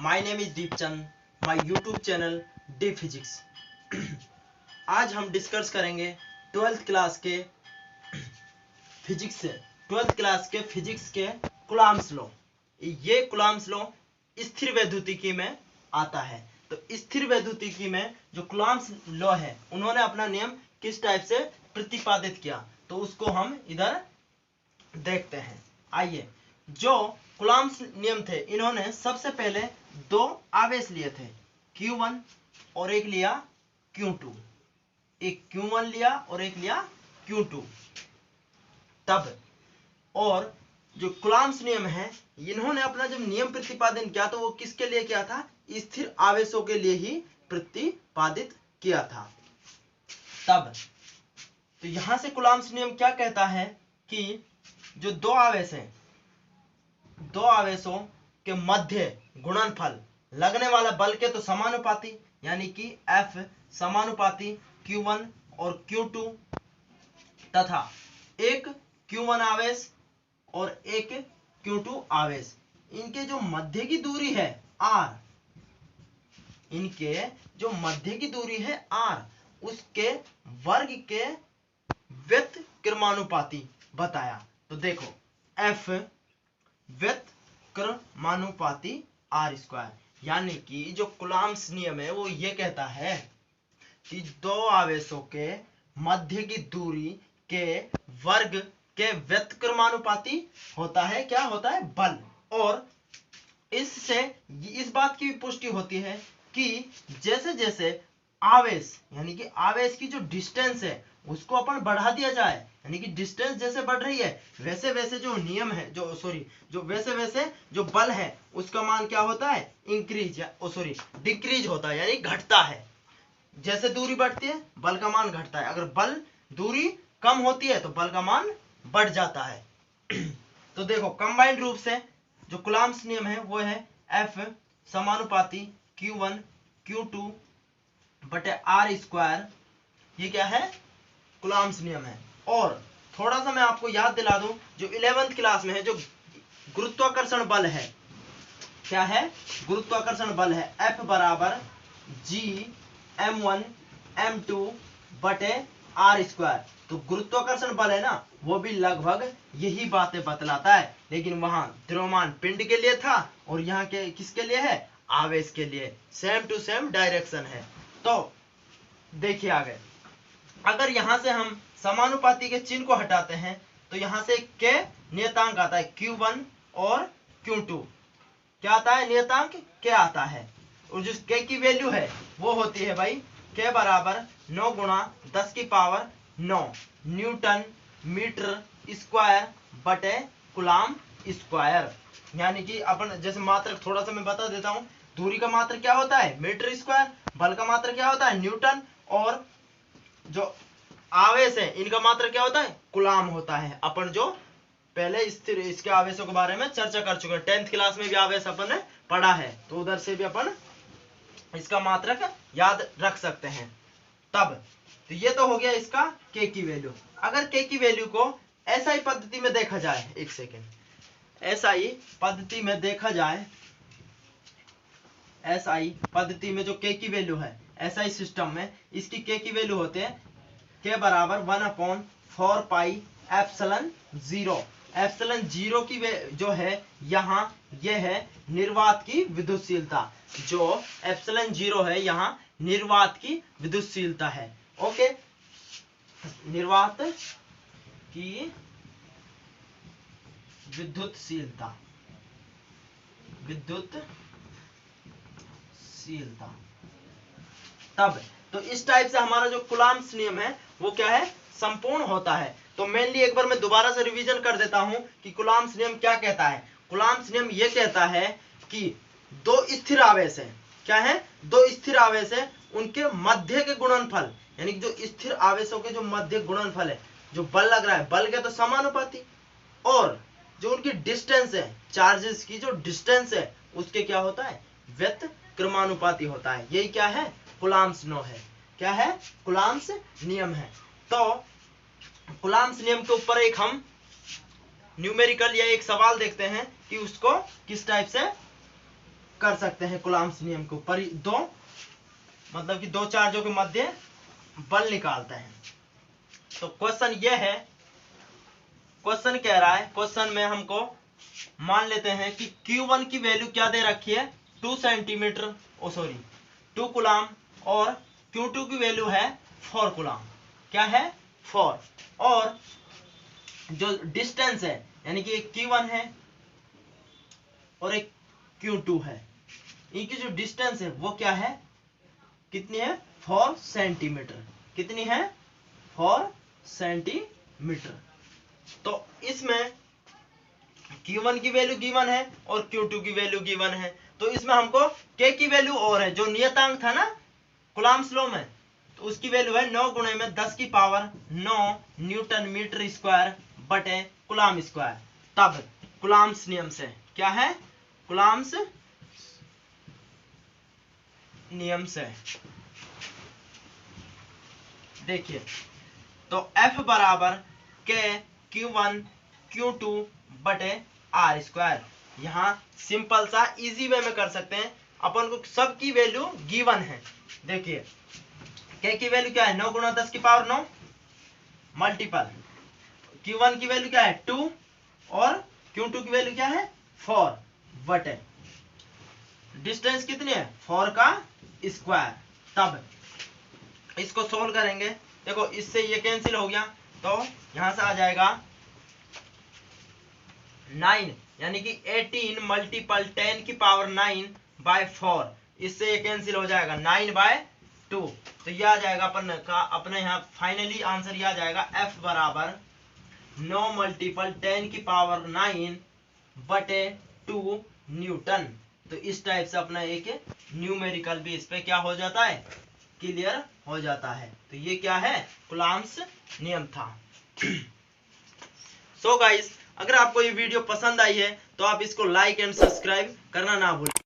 My name is Deepchand, my YouTube channel D physics. आज हम discuss करेंगे 12th क्लास के फिजिक्स के कूलॉम्स लॉ। ये कूलॉम्स लॉ स्थिर वैद्युतिकी में आता है। तो स्थिर वैद्युतिकी में जो कूलॉम्स लॉ है उन्होंने अपना नियम किस टाइप से प्रतिपादित किया, तो उसको हम इधर देखते हैं। आइए, जो कूलॉम्स नियम थे, इन्होंने सबसे पहले दो आवेश लिए थे, Q1 और एक लिया Q2। एक Q1 लिया और एक लिया Q2 तब। और जो कूलॉम्स नियम है, इन्होंने अपना जब नियम प्रतिपादन किया तो वो किसके लिए किया था? स्थिर आवेशों के लिए ही प्रतिपादित किया था तब। तो यहां से कूलॉम्स नियम क्या कहता है कि जो दो आवेश हैं, दो आवेशों के मध्य गुणनफल लगने वाला बल के तो समानुपाती, यानी कि F समानुपाती Q1 और Q2 तथा एक Q1 आवेश और एक Q2 आवेश, इनके जो मध्य की दूरी है R, इनके जो मध्य की दूरी है R, उसके वर्ग के व्युत्क्रमानुपाती बताया। तो देखो, F व्युत्क्रमानुपाती R स्क्वायर, यानी कि जो कूलॉम्स नियम है वो ये कहता है कि दो आवेशों के मध्य की दूरी के वर्ग के व्युत्क्रमानुपाती होता है, क्या होता है? बल। और इससे इस बात की पुष्टि होती है कि जैसे जैसे आवेश, यानी कि आवेश की जो डिस्टेंस है उसको अपन बढ़ा दिया जाए, यानी कि डिस्टेंस जैसे बढ़ रही है वैसे वैसे जो नियम है, वैसे वैसे जो बल है उसका मान क्या होता है? इंक्रीज डिक्रीज होता है, यानी घटता है। जैसे दूरी बढ़ती है बल का मान घटता है, अगर बल दूरी कम होती है तो बल का मान बढ़ जाता है। तो देखो, कंबाइंड रूप से जो कूलॉम्स नियम है वो है F समानुपाती Q1 Q2 बटे R स्क्वायर। ये क्या है? कूलॉम्स नियम है। और थोड़ा सा मैं आपको याद दिला दूं, जो 11th क्लास में है, जो गुरुत्वाकर्षण बल है, क्या है? गुरुत्वाकर्षण बल है F बराबर G m1 m2 बटे R स्क्वायर। तो गुरुत्वाकर्षण बल है ना, वो भी लगभग यही बातें बतलाता है, लेकिन वहां द्रव्यमान पिंड के लिए था और यहाँ के किसके लिए है? आवेश के लिए। सेम टू सेम डायरेक्शन है। तो देखिए आगे, अगर यहां से हम समानुपाती के चिन्ह को हटाते हैं तो यहां से के नियतांक आता है Q1 और Q2। क्या आता है? नियतांक के आता है। और जो के की वैल्यू है वो होती है भाई के बराबर 9 गुणा 10 की पावर 9 न्यूटन मीटर स्क्वायर बटे कूलॉम स्क्वायर। यानी कि अपन जैसे मात्रक थोड़ा सा मैं बता देता हूं, दूरी का मात्रक क्या होता है? Metre square. बल का मात्रक क्या होता है? न्यूटन। और जो आवेश है इनका मात्रक क्या होता है? कूलॉम होता है। अपन जो पहले स्थिर इसके आवेशों के बारे में चर्चा कर चुके हैं, 10th क्लास में भी आवेश अपन ने पढ़ा है, तो उधर से भी अपन इसका मात्रक याद रख सकते हैं तब। तो ये तो हो गया इसका के की वैल्यू। अगर के की वैल्यू को एसआई पद्धति में देखा जाए, एक सेकेंड, एसआई पद्धति में देखा जाए, एसआई पद्धति में जो के की वैल्यू है एसआई सिस्टम में, इसकी के की वैल्यू होते हैं के बराबर 1/4 पाई एप्सिलॉन 0। एप्सिलॉन 0 की जो है यहाँ ये है निर्वात की विद्युतशीलता। जो एप्सिलॉन 0 है यहाँ निर्वात की विद्युतशीलता है। ओके, निर्वात की विद्युतशीलता तब। तो इस टाइप से हमारा जो कूलॉम्स नियम है वो क्या है? संपूर्ण होता है। तो मेनली एक बार मैं दोबारा से रिवीजन कर देता हूं कि कूलॉम्स नियम क्या कहता है। कूलॉम्स नियम ये कहता है कि दो स्थिर आवेश है, क्या है? दो स्थिर आवेश है, उनके मध्य के गुणनफल, यानी जो स्थिर आवेशों के जो मध्य गुणनफल है, जो बल लग रहा है बल के तो समानुपाती, और जो उनकी डिस्टेंस है, चार्जेस की जो डिस्टेंस है उसके क्या होता है? व्युत्क्रमानुपाती होता है। यही क्या है? कूलॉम्स लॉ है। क्या है? कूलॉम्स नियम है। तो कूलॉम्स नियम के ऊपर एक हम न्यूमेरिकल या एक सवाल देखते हैं कि उसको किस टाइप से कर सकते हैं कुलाम्स नियम को। दो मतलब कि दो चार्जों के मध्य बल निकालते हैं। तो क्वेश्चन ये है, क्वेश्चन कह रहा है, क्वेश्चन में हमको मान लेते हैं कि Q1 की वैल्यू क्या दे रखी है 2 सेंटीमीटर 2 कुलाम, और Q2 की वैल्यू है 4 कुलाम। क्या है 4। और जो डिस्टेंस है यानी कि एक Q1 है और एक Q2 है, इनकी जो डिस्टेंस है वो क्या है, कितनी है 4 सेंटीमीटर। कितनी है 4 सेंटीमीटर। तो इसमें Q1 की वैल्यू गिवन है और Q2 की वैल्यू गिवन है। तो इसमें हमको K की वैल्यू और है, जो नियतांक था ना कुलाम्स लॉ में, तो उसकी वैल्यू है 9 गुणे में 10 की पावर 9 न्यूटन मीटर स्क्वायर बटे कुलाम स्क्वायर। तब कुलाम्स नियम से क्या है, कुलाम्स नियम से देखिए, तो F बराबर K Q1 Q2 बटे R स्क्वायर। यहाँ सिंपल सा इजी वे में कर सकते हैं, अपन को सबकी वैल्यू गिवन है। देखिए K की वैल्यू क्या है 9 गुणा 10 की पावर 9 मल्टीपल Q1 की वैल्यू क्या है 2 और Q2 की वैल्यू क्या है 4 बटे डिस्टेंस कितनी है 4 का स्क्वायर। तब इसको सोल्व करेंगे, देखो इससे ये कैंसिल हो गया, तो यहां से आ जाएगा 9 यानी कि 18 मल्टीपल 10 की पावर 9 बाय 4, इससे ये कैंसिल हो जाएगा 9 बाय 2। तो ये आ जाएगा अपन का अपने यहाँ फाइनली आंसर ये आ जाएगा F बराबर 9 मल्टीपल 10 की पावर 9 बटे 2 न्यूटन। तो इस टाइप से अपना एक न्यूमेरिकल भी इस पे क्या हो जाता है, क्लियर हो जाता है। तो ये क्या है, कुलाम्स नियम था। सो गाइस, अगर आपको ये वीडियो पसंद आई है तो आप इसको लाइक एंड सब्सक्राइब करना ना भूलें।